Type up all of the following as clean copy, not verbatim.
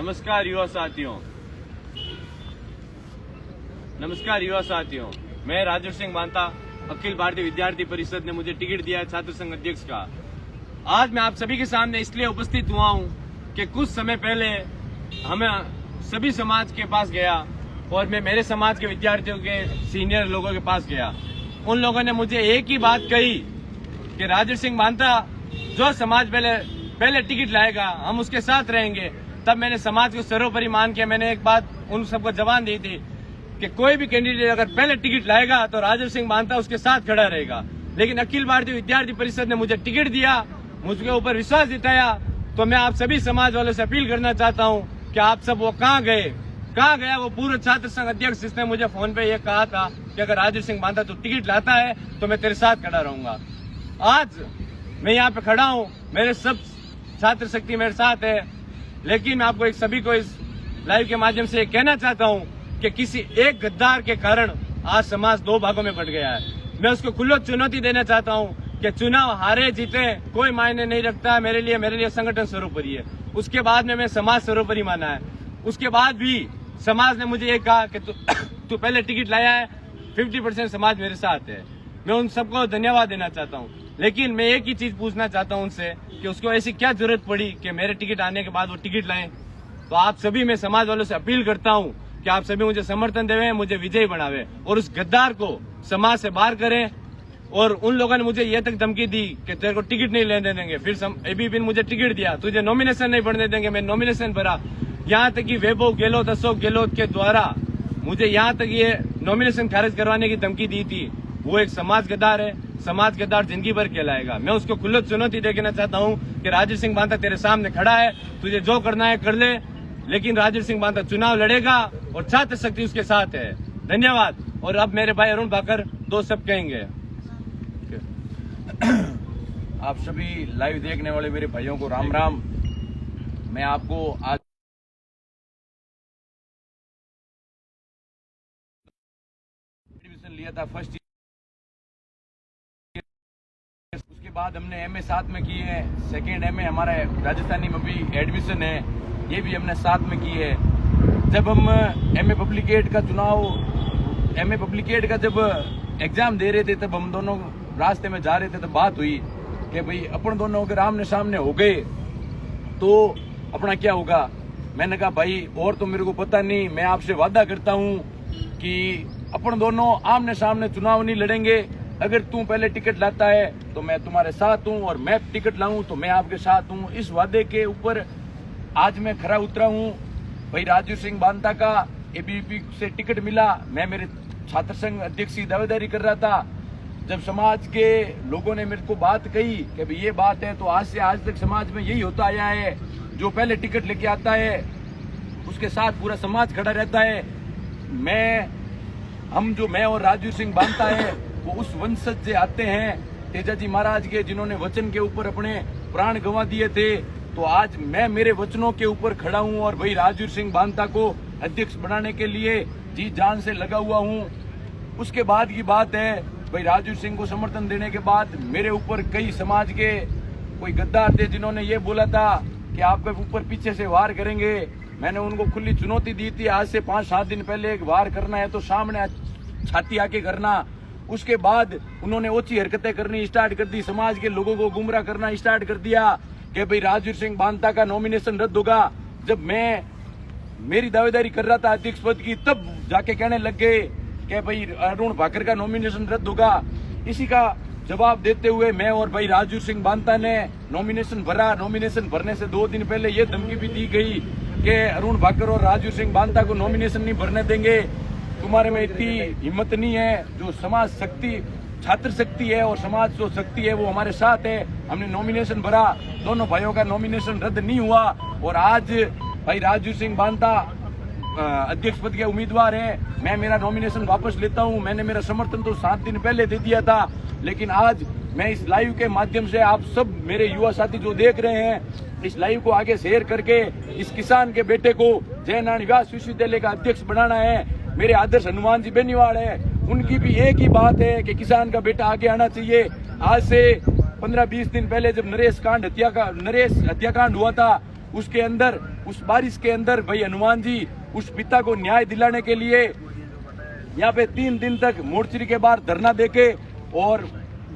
नमस्कार युवा साथियों, मैं राजवीर सिंह बांता, अखिल भारतीय विद्यार्थी परिषद ने मुझे टिकट दिया है छात्र संघ अध्यक्ष का। आज मैं आप सभी के सामने इसलिए उपस्थित हुआ हूं कि कुछ समय पहले हमें सभी समाज के पास गया और मैं मेरे समाज के विद्यार्थियों के सीनियर लोगों के पास गया। उन लोगों ने मुझे एक ही बात कही कि राजवीर सिंह बांता जो समाज पहले टिकट लाएगा हम उसके साथ रहेंगे। तब मैंने समाज को सर्वोपरि मान के मैंने एक बात उन सबको जवान दी थी कि कोई भी कैंडिडेट अगर पहले टिकट लाएगा तो राजवीर सिंह बांता उसके साथ खड़ा रहेगा। लेकिन अखिल भारतीय विद्यार्थी परिषद ने मुझे टिकट दिया, मुझके ऊपर विश्वास जताया, तो मैं आप सभी समाज वालों से अपील करना चाहता हूं कि आप सब वो कहाँ गया वो पूर्व छात्र संघ अध्यक्ष जिसने मुझे फोन पे ये कहा था कि अगर राजवीर सिंह बांता तू टिकट लाता है तो मैं तेरे साथ खड़ा रहूंगा। आज मैं यहाँ पे खड़ा हूँ, मेरे सब छात्र शक्ति मेरे साथ है, लेकिन मैं आपको सभी को इस लाइव के माध्यम से कहना चाहता हूँ कि किसी एक गद्दार के कारण आज समाज दो भागों में बंट गया है। मैं उसको खुली चुनौती देना चाहता हूँ कि चुनाव हारे जीते कोई मायने नहीं रखता। मेरे लिए संगठन सर्वोपरि है। उसके बाद में मैं समाज सर्वोपरि माना है। उसके बाद भी समाज ने मुझे ये कहा कि तू पहले टिकट लाया है, 50% समाज मेरे साथ है। मैं उन सबको धन्यवाद देना चाहता हूँ, लेकिन मैं एक ही चीज पूछना चाहता हूँ उनसे कि उसको ऐसी क्या जरूरत पड़ी कि मेरे टिकट आने के बाद वो टिकट लाएं। तो आप सभी, मैं समाज वालों से अपील करता हूँ कि आप सभी मुझे समर्थन देवें, मुझे विजयी बनावे और उस गद्दार को समाज से बाहर करें। और उन लोगों ने मुझे ये तक धमकी दी कि तेरे को टिकट नहीं लेने देंगे। फिर एबीपी ने मुझे टिकट दिया, तुझे नॉमिनेशन नहीं भरने देंगे। मैं नॉमिनेशन भरा, यहाँ तक कि वैभव गहलोत, अशोक गहलोत के द्वारा मुझे यहाँ तक ये नॉमिनेशन खारिज करवाने की धमकी दी थी। वो एक समाज गद्दार है, समाज गद्दार जिंदगी भर कहलाएगा। मैं उसको खुली चुनौती देना चाहता हूँ कि राजवीर सिंह बांता तेरे सामने खड़ा है, तुझे जो करना है कर ले, लेकिन राजवीर सिंह बांता चुनाव लड़ेगा और छात्र शक्ति उसके साथ है। धन्यवाद। और अब मेरे भाई अरुण भाकर दो शब्द कहेंगे। आप सभी लाइव देखने वाले मेरे भाइयों को राम राम। मैं आपको आज एडमिशन लिया था फर्स्ट ईयर, उसके बाद हमने एमए साथ में की है। सेकेंड एमए हमारा राजस्थानी में भी एडमिशन है, ये भी हमने साथ में की है। जब हम एमए पब्लिकेट का जब एग्जाम दे रहे थे तब हम दोनों रास्ते में जा रहे थे, तो बात हुई कि भाई अपन दोनों अगर आमने सामने हो गए तो अपना क्या होगा। मैंने कहा भाई और तो मेरे को पता नहीं, मैं आपसे वादा करता हूं कि अपन दोनों आमने सामने चुनाव नहीं लड़ेंगे। अगर तू पहले टिकट लाता है तो मैं तुम्हारे साथ हूं, और मैं टिकट लाऊं तो मैं आपके साथ हूं। इस वादे के ऊपर आज मैं खरा उतरा हूं। भाई राजवीर सिंह बांता का एबीवीपी से टिकट मिला। मैं मेरे छात्र संघ अध्यक्ष की दावेदारी कर रहा था। जब समाज के लोगों ने मेरे को बात कही कि भाई ये बात है, तो आज से आज तक समाज में यही होता आया है, जो पहले टिकट लेके आता है उसके साथ पूरा समाज खड़ा रहता है। मैं और राजवीर सिंह बांता है वो उस वंशज से आते हैं तेजाजी महाराज के, जिन्होंने वचन के ऊपर अपने प्राण गंवा दिए थे। तो आज मैं मेरे वचनों के ऊपर खड़ा हूं और भाई राजवीर सिंह बांता को अध्यक्ष बनाने के लिए जी जान से लगा हुआ हूं। उसके बाद की बात है, भाई राजवीर सिंह को समर्थन देने के बाद मेरे ऊपर कई समाज के कोई गद्दार थे जिन्होंने ये बोला था कि आपके ऊपर पीछे से वार करेंगे। मैंने उनको खुली चुनौती दी थी, आज से 5-7 दिन पहले एक वार करना है तो सामने छाती आके करना। उसके बाद उन्होंने ओछी हरकतें करनी स्टार्ट कर दी, समाज के लोगों को गुमराह करना स्टार्ट कर दिया कि भाई राजवीर सिंह बांता का नॉमिनेशन रद्द होगा। जब मैं मेरी दावेदारी कर रहा था अध्यक्ष पद की, तब जाके कहने लग गए कि भाई अरुण भाकर का नॉमिनेशन रद्द होगा। इसी का जवाब देते हुए मैं और भाई राजवीर सिंह बांता ने नॉमिनेशन भरा। नॉमिनेशन भरने से 2 दिन पहले ये धमकी भी दी गई कि अरुण भाकर और राजवीर सिंह बांता को नॉमिनेशन नहीं भरने देंगे, तुम्हारे में इतनी हिम्मत नहीं है। जो समाज शक्ति, छात्र शक्ति है और समाज जो शक्ति है वो हमारे साथ है। हमने नॉमिनेशन भरा, दोनों भाइयों का नॉमिनेशन रद्द नहीं हुआ और आज भाई राजवीर सिंह बांता अध्यक्ष पद के उम्मीदवार हैं। मैं मेरा नॉमिनेशन वापस लेता हूं। मैंने मेरा समर्थन तो 7 दिन पहले दे दिया था, लेकिन आज मैं इस लाइव के माध्यम से आप सब मेरे युवा साथी जो देख रहे हैं, इस लाइव को आगे शेयर करके इस किसान के बेटे को जयनारायण व्यास विश्वविद्यालय का अध्यक्ष बनाना है। मेरे आदर्श हनुमान जी बेनीवाल है, उनकी भी एक ही बात है कि किसान का बेटा आगे आना चाहिए। आज से 15-20 दिन पहले जब नरेश हत्याकांड हुआ था, उसके अंदर, उस बारिश के अंदर भाई हनुमान जी उस पिता को न्याय दिलाने के लिए यहाँ पे 3 दिन तक मोर्चरी के बाहर धरना देके और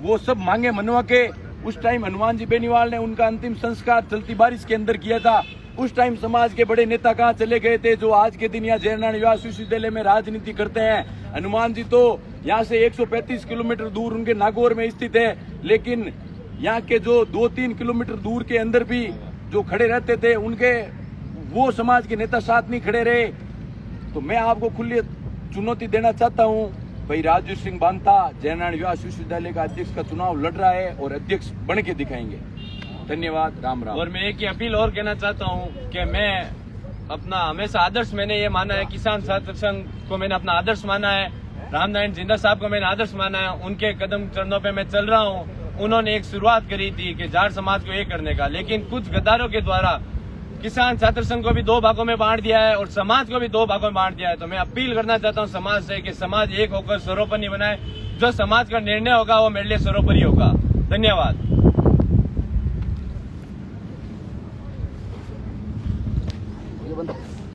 वो सब मांगे मनवा के उस टाइम हनुमान जी बेनीवाल ने उनका अंतिम संस्कार चलती बारिश के अंदर किया था। उस टाइम समाज के बड़े नेता कहाँ चले गए थे जो आज के दिन यहाँ जयनारायण युवा विश्वविद्यालय में राजनीति करते हैं। हनुमान जी तो यहाँ से 135 किलोमीटर दूर उनके नागौर में स्थित है, लेकिन यहाँ के जो 2-3 किलोमीटर दूर के अंदर भी जो खड़े रहते थे उनके वो समाज के नेता साथ नहीं खड़े रहे। तो मैं आपको खुली चुनौती देना चाहता हूँ, भाई राजवीर सिंह बांता जयनारायण युवा विश्वविद्यालय का अध्यक्ष का चुनाव लड़ रहा है और अध्यक्ष बन के दिखाएंगे। धन्यवाद, राम राम। और मैं एक ही अपील और कहना चाहता हूँ कि मैं अपना हमेशा आदर्श मैंने ये माना है, किसान छात्र संघ को मैंने अपना आदर्श माना है, रामनारायण जिंदा साहब को मैंने आदर्श माना है, उनके कदम चरणों पे मैं चल रहा हूँ। उन्होंने एक शुरुआत करी थी कि जाट समाज को एक करने का, लेकिन कुछ गद्दारों के द्वारा किसान छात्र संघ को भी 2 भागों में बांट दिया है और समाज को भी 2 भागों में बांट दिया है। तो मैं अपील करना चाहता हूँ समाज से कि समाज एक होकर सर्वोपरि बनाए, जो समाज का निर्णय होगा वो मेरे लिए सर्वोपरि होगा। धन्यवाद।